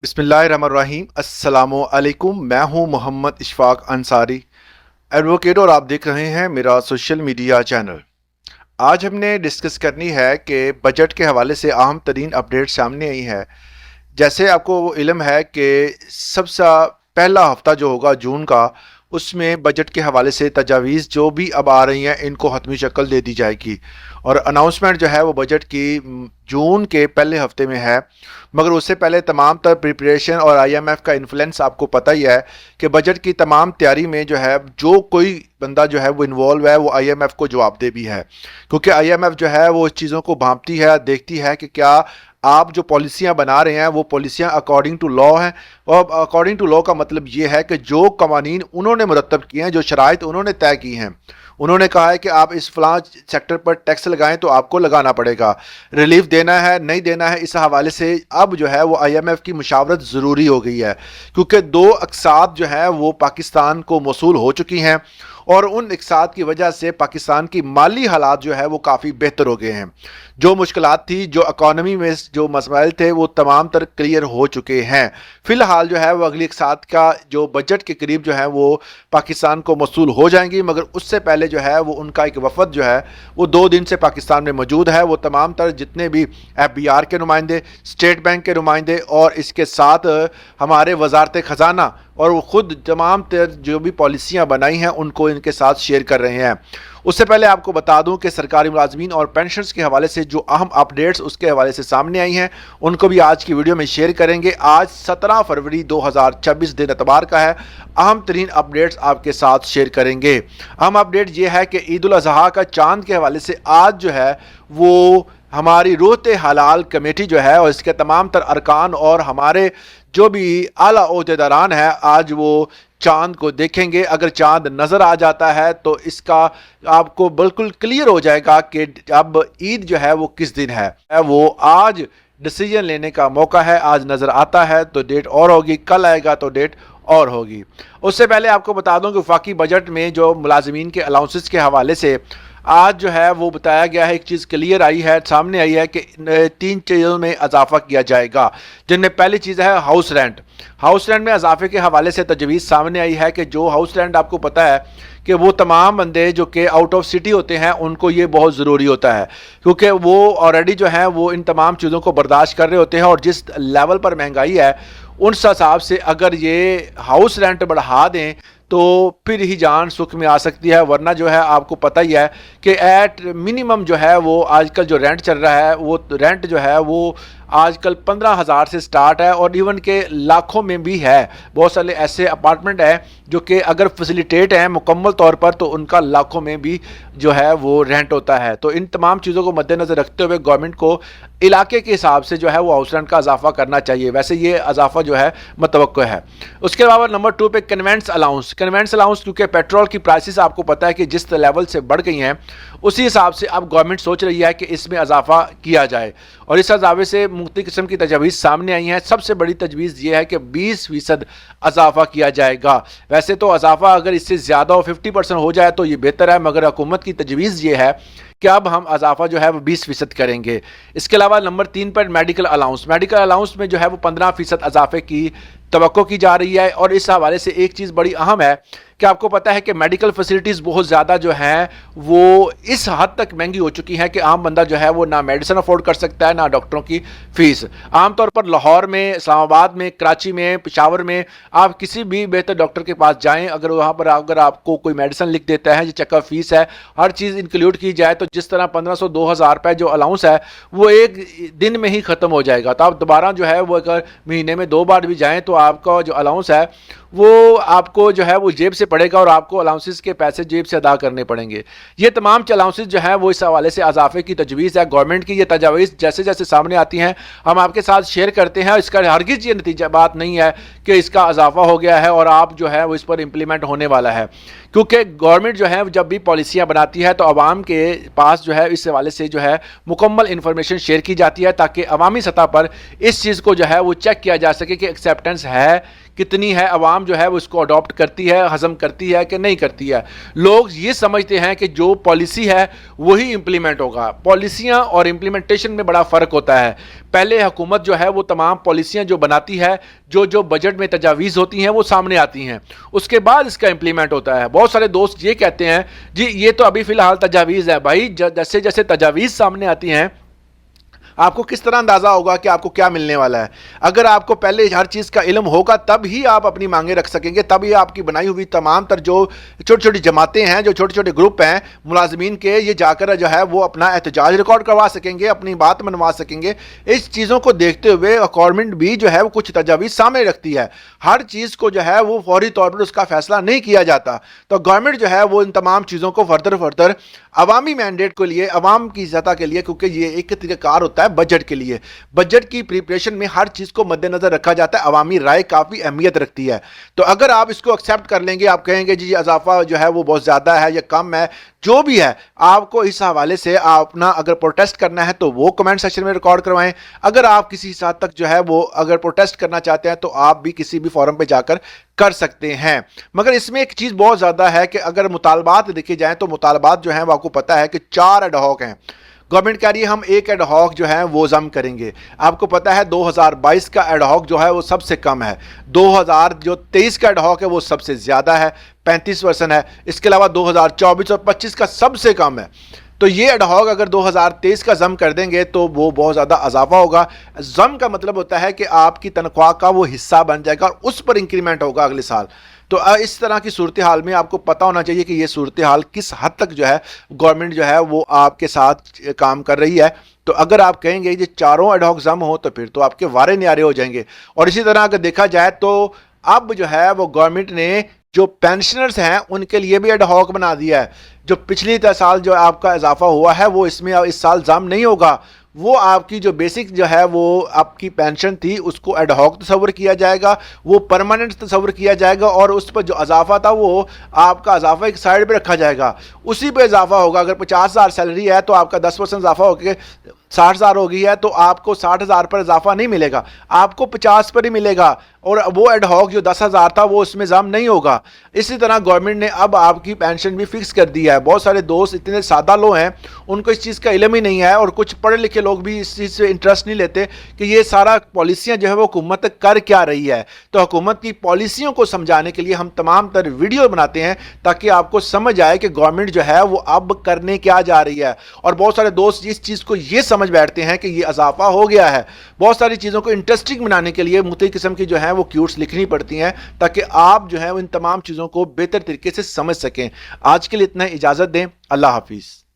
बिस्मिल्लाहिर्रहमानिर्रहीम अस्सलामु अलैकुम। मैं हूं मोहम्मद इशफाक अंसारी, एडवोकेट, और आप देख रहे हैं मेरा सोशल मीडिया चैनल। आज हमने डिस्कस करनी है कि बजट के हवाले से अहम तरीन अपडेट सामने आई है। जैसे आपको इल्म है कि सबसे पहला हफ्ता जो होगा जून का, उसमें बजट के हवाले से तजावीज़ जो भी अब आ रही हैं इनको हतमी शक्ल दे दी जाएगी और अनाउंसमेंट जो है वो बजट की जून के पहले हफ्ते में है। मगर उससे पहले तमाम तर प्रिपरेशन और आईएमएफ का इन्फ्लुएंस आपको पता ही है कि बजट की तमाम तैयारी में जो है जो कोई बंदा जो है वो इन्वॉल्व है वो आईएमएफ को जवाबदेह भी है, क्योंकि आईएमएफ जो है वो इस चीज़ों को भांपती है, देखती है कि क्या आप जो पॉलिसियां बना रहे हैं वो पॉलिसियां अकॉर्डिंग टू लॉ हैं। और अकॉर्डिंग टू लॉ का मतलब ये है कि जो कवानीन उन्होंने मुरतब किए हैं, जो शराइत उन्होंने तय की हैं, उन्होंने कहा है कि आप इस फलां सेक्टर पर टैक्स लगाएं तो आपको लगाना पड़ेगा, रिलीफ देना है नहीं देना है। इस हवाले से अब जो है वो आईएमएफ की मुशावरत ज़रूरी हो गई है, क्योंकि दो अक़सात जो है वो पाकिस्तान को मौसूल हो चुकी हैं और उन इक़सात की वजह से पाकिस्तान की माली हालात जो है वो काफ़ी बेहतर हो गए हैं। जो मुश्किलात थी, जो इकॉनमी में जो मसाइल थे, वो तमाम तर क्लियर हो चुके हैं। फ़िलहाल जो है वो अगली इक़सात का जो बजट के करीब जो है वो पाकिस्तान को मौसूल हो जाएंगी, मगर उससे पहले जो है वो उनका एक वफद जो है वो 2 दिन से पाकिस्तान में मौजूद है। वो तमाम तर जितने भी FBR के नुमाइंदे, स्टेट बैंक के नुमाइंदे और इसके साथ हमारे वजारत ख़जाना और वो ख़ुद तमाम जो भी पॉलिसियाँ बनाई हैं उनको इनके साथ शेयर कर रहे हैं। उससे पहले आपको बता दूं कि सरकारी मुलाजमीन और पेंशनर्स के हवाले से जो अहम अपडेट्स उसके हवाले से सामने आई हैं उनको भी आज की वीडियो में शेयर करेंगे। आज 17 फरवरी 2026 दिन एतबार का है। अहम तरीन अपडेट्स आपके साथ शेयर करेंगे। अहम अपडेट ये है कि ईद उल अज़हा का चांद के हवाले से आज जो है वो हमारी रोते हलाल कमेटी जो है और इसके तमाम तर अरकान और हमारे जो भी आला ओहदेदारान है आज वो चांद को देखेंगे। अगर चांद नज़र आ जाता है तो इसका आपको बिल्कुल क्लियर हो जाएगा कि अब ईद जो है वो किस दिन है। वो आज डिसीजन लेने का मौका है। आज नज़र आता है तो डेट और होगी, कल आएगा तो डेट और होगी। उससे पहले आपको बता दूं कि वफाकी बजट में जो मुलाजमीन के अलाउंसेस के हवाले से आज जो है वो बताया गया है, एक चीज़ क्लियर आई है, सामने आई है कि 3 चीज़ों में इजाफा किया जाएगा, जिनमें पहली चीज़ है हाउस रेंट। हाउस रेंट में इजाफे के हवाले से तजवीज़ सामने आई है कि जो हाउस रेंट आपको पता है कि वो तमाम बंदे जो कि आउट ऑफ सिटी होते हैं उनको ये बहुत ज़रूरी होता है, क्योंकि वो ऑलरेडी जो है वो इन तमाम चीज़ों को बर्दाश्त कर रहे होते हैं और जिस लेवल पर महंगाई है उस हिसाब से अगर ये हाउस रेंट बढ़ा दें तो फिर ही जान सुख में आ सकती है। वरना जो है आपको पता ही है कि एट मिनिमम जो है वो आजकल जो रेंट चल रहा है वो रेंट जो है वो आजकल 15,000 से स्टार्ट है और इवन के लाखों में भी है। बहुत सारे ऐसे अपार्टमेंट हैं जो कि अगर फैसिलिटेट हैं मुकम्मल तौर पर तो उनका लाखों में भी जो है वो रेंट होता है। तो इन तमाम चीज़ों को मद्देनज़र रखते हुए गवर्नमेंट को इलाके के हिसाब से जो है वो हाउस रेंट का इजाफा करना चाहिए। वैसे ये इजाफा जो है मतवक्को है। उसके अलावा नंबर 2 पे कन्वेंस अलाउंस। कन्वेंस अलाउंस क्योंकि पेट्रोल की प्राइसेस आपको पता है कि जिस लेवल से बढ़ गई हैं उसी हिसाब से अब गवर्नमेंट सोच रही है कि इसमें इजाफा किया जाए और इस इजाफे से मुख्तलिफ किस्म की तजवीज़ सामने आई हैं। सबसे बड़ी तजवीज़ ये है कि 20% इजाफा किया जाएगा। वैसे तो इजाफा अगर इससे ज़्यादा हो 50% हो जाए तो ये बेहतर है, मगर हुकूमत की तजवीज़ ये है कि अब हम इजाफा जो है वो 20% करेंगे। इसके अलावा नंबर 3 पर मेडिकल अलाउंस। मेडिकल अलाउंस में जो है वो 15% इजाफे की तवक्को की जा रही है और इस हवाले से एक चीज़ बड़ी अहम है कि आपको पता है कि मेडिकल फैसिलिटीज़ बहुत ज़्यादा जो हैं वो इस हद तक महंगी हो चुकी हैं कि आम बंदा जो है वो ना मेडिसिन अफोर्ड कर सकता है ना डॉक्टरों की फ़ीस। आमतौर पर लाहौर में, इस्लामाबाद में, कराची में, पेशावर में आप किसी भी बेहतर डॉक्टर के पास जाएं, अगर वहाँ पर अगर आपको कोई मेडिसिन लिख देता है, जो चेकअप फ़ीस है, हर चीज़ इंक्लूड की जाए तो जिस तरह 1500-2000 रुपये जो अलाउंस है वो एक दिन में ही ख़त्म हो जाएगा। तो आप दोबारा जो है वो अगर महीने में 2 बार भी जाएँ तो आपका जो अलाउंस है वो आपको जो है वो जेब से पड़ेगा और आपको अलाउंसेस के पैसे जेब से अदा करने पड़ेंगे। ये तमाम अलाउंसेस जो है वो इस हवाले से इजाफे की तजवीज़ है गवर्नमेंट की। ये तजावीज़ जैसे जैसे सामने आती हैं हम आपके साथ शेयर करते हैं। इसका हरगिज़ ये नतीजा बात नहीं है कि इसका इजाफा हो गया है और आप जो है वो इस पर इम्प्लीमेंट होने वाला है, क्योंकि गवर्नमेंट जो है जब भी पॉलिसियाँ बनाती है तो आवाम के पास जो है इस हवाले से जो है मुकम्मल इन्फॉर्मेशन शेयर की जाती है ताकि अवामी सतह पर इस चीज़ को जो है वो चेक किया जा सके कि एक्सेप्टेंस है کتنی ہے عوام جو ہے وہ اس کو اڈاپٹ کرتی ہے, ہضم کرتی ہے کہ نہیں کرتی ہے. لوگ یہ سمجھتے ہیں کہ جو پالیسی ہے وہی امپلیمنٹ ہوگا. پالیسیاں اور امپلیمنٹیشن میں بڑا فرق ہوتا ہے. پہلے حکومت جو ہے وہ تمام پالیسیاں جو بناتی ہے, جو بجٹ میں تجاویز ہوتی ہیں وہ سامنے آتی ہیں, اس کے بعد اس کا امپلیمنٹ ہوتا ہے. بہت سارے دوست یہ کہتے ہیں جی یہ تو ابھی فی الحال تجاویز ہے. بھائی جیسے جیسے تجاویز سامنے آتی ہیں آپ کو کس طرح اندازہ ہوگا کہ آپ کو کیا ملنے والا ہے؟ اگر آپ کو پہلے ہر چیز کا علم ہوگا تب ہی آپ اپنی مانگیں رکھ سکیں گے, تب ہی آپ کی بنائی ہوئی تمام تر جو چھوٹی چھوٹی جماعتیں ہیں, جو چھوٹے چھوٹے گروپ ہیں ملازمین کے, یہ جا کر جو ہے وہ اپنا احتجاج ریکارڈ کروا سکیں گے, اپنی بات منوا سکیں گے. اس چیزوں کو دیکھتے ہوئے گورنمنٹ بھی جو ہے وہ کچھ تجاویز سامنے رکھتی ہے. ہر چیز کو جو ہے وہ فوری طور پر اس کا فیصلہ نہیں کیا جاتا. تو گورنمنٹ جو ہے وہ ان تمام چیزوں کو فردر عوامی مینڈیٹ کے لیے, عوام کی سطح کے لیے, کیونکہ یہ ایک طریقہ کار ہوتا ہے بجٹ کے لیے, بجٹ کی پریپریشن میں ہر چیز کو مد نظر رکھا جاتا ہے. عوامی رائے کافی اہمیت رکھتی ہے. تو اگر آپ اس کو ایکسیپٹ کر لیں گے, آپ کہیں گے جی اضافہ جو ہے وہ بہت زیادہ ہے یا کم ہے, جو بھی ہے آپ کو اس حوالے سے اپنا اگر پروٹیسٹ کرنا ہے تو وہ کمنٹ سیکشن میں ریکارڈ کروائیں. اگر آپ کسی حد تک جو ہے وہ اگر پروٹیسٹ کرنا چاہتے ہیں تو آپ بھی کسی بھی فورم پہ جا کر سکتے ہیں. مگر اس میں ایک چیز بہت زیادہ ہے کہ اگر مطالبات دیکھے جائیں تو مطالبات جو ہیں وہ آپ کو پتا ہے کہ 4 ایڈ ہاک ہیں. گورنمنٹ کہہ رہی ہے ہم ایک ایڈ ہاک جو ہے وہ ضم کریں گے. آپ کو پتا ہے 2022 کا ایڈ ہاک جو ہے وہ سب سے کم ہے, 2023 کا ایڈ ہاک ہے وہ سب سے زیادہ ہے, 35% ہے. اس کے علاوہ 2024 اور 25 کا سب سے کم ہے. تو یہ ایڈ ہاک اگر 2023 کا ضم کر دیں گے تو وہ بہت زیادہ اضافہ ہوگا. ضم کا مطلب ہوتا ہے کہ آپ کی تنخواہ کا وہ حصہ بن جائے گا اور اس پر انکریمنٹ ہوگا اگلے سال. تو اس طرح کی صورتحال میں آپ کو پتہ ہونا چاہیے کہ یہ صورتحال کس حد تک جو ہے گورنمنٹ جو ہے وہ آپ کے ساتھ کام کر رہی ہے. تو اگر آپ کہیں گے یہ چاروں ایڈ ہاک ضم ہو تو پھر تو آپ کے وارے نیارے ہو جائیں گے. اور اسی طرح اگر دیکھا جائے تو اب جو ہے وہ گورنمنٹ نے جو پینشنرز ہیں ان کے لیے بھی ایڈ ہاک بنا دیا ہے. جو پچھلی سال جو آپ کا اضافہ ہوا ہے وہ اس میں اس سال ضم نہیں ہوگا. وہ آپ کی جو بیسک جو ہے وہ آپ کی پینشن تھی اس کو ایڈ ہاک تصور کیا جائے گا, وہ پرماننٹ تصور کیا جائے گا, اور اس پر جو اضافہ تھا وہ آپ کا اضافہ ایک سائڈ پہ رکھا جائے گا, اسی پہ اضافہ ہوگا. اگر 50,000 سیلری ہے تو آپ کا 10% اضافہ ہو کے 60,000 ہو گئی ہے تو آپ کو 60,000 پر اضافہ نہیں ملے گا, آپ کو 50 پر ہی ملے گا. اور وہ ایڈ ہاک جو 10,000 تھا وہ اس میں ضم نہیں ہوگا. اسی طرح گورنمنٹ نے اب آپ کی پینشن بھی فکس کر دی ہے. بہت سارے دوست اتنے سادہ لوگ ہیں ان کو اس چیز کا علم ہی نہیں ہے, اور کچھ پڑھے لکھے لوگ بھی اس چیز سے انٹرسٹ نہیں لیتے کہ یہ سارا پالیسیاں جو ہے وہ حکومت کر کیا رہی ہے. تو حکومت کی پالیسیوں کو سمجھانے کے لیے ہم تمام تر ویڈیو بناتے ہیں تاکہ آپ کو سمجھ آئے کہ گورنمنٹ جو ہے وہ اب کرنے کیا جا رہی ہے. اور بہت سارے دوست اس چیز کو یہ سمجھ بیٹھتے ہیں کہ یہ اضافہ ہو گیا ہے. بہت ساری چیزوں کو انٹرسٹنگ بنانے کے لیے مختلف قسم کی جو ہے وہ کیوٹس لکھنی پڑتی ہیں تاکہ آپ جو ہے ان تمام چیزوں کو بہتر طریقے سے سمجھ سکیں. آج کے لیے اتنا, اجازت دیں. اللہ حافظ.